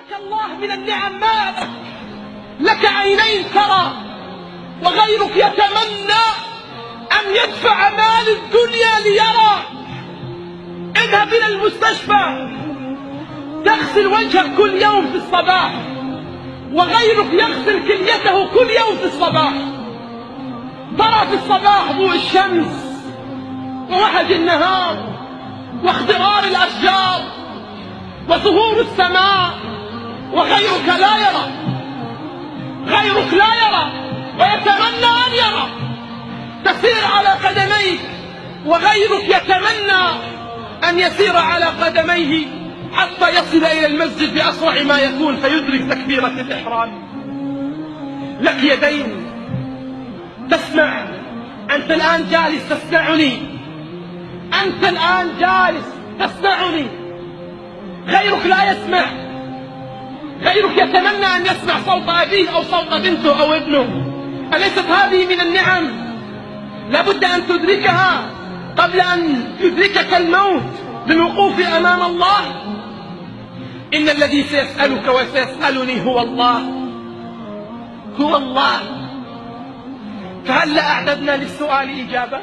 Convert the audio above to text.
لك الله من النعم ما لك عينين ترى، وغيرك يتمنى أن يدفع مال الدنيا ليرى. اذهب إلى المستشفى تغسل وجهك كل يوم في الصباح، وغيرك يغسل كليته كل يوم في الصباح. ترى في الصباح ضوء الشمس ووهج النهار واخضرار الأشجار وظهور السماء، وغيرك لا يرى، غيرك لا يرى ويتمنى أن يرى. تسير على قدميك وغيرك يتمنى أن يسير على قدميه حتى يصل إلى المسجد بأسرع ما يكون فيدرك تكبيرة الإحرام. لك يدين تسمع، أنت الآن جالس تسمعني، أنت الآن جالس تسمعني. غيرك لا يسمع، غيرك يتمنى أن يسمع صوت أبيه أو صوت بنته أو ابنه. أليست هذه من النعم؟ لابد أن تدركها قبل أن يدركك الموت للوقوف أمام الله. إن الذي سيسألك وسيسألني هو الله، هو الله. فهل أعددنا للسؤال إجابة؟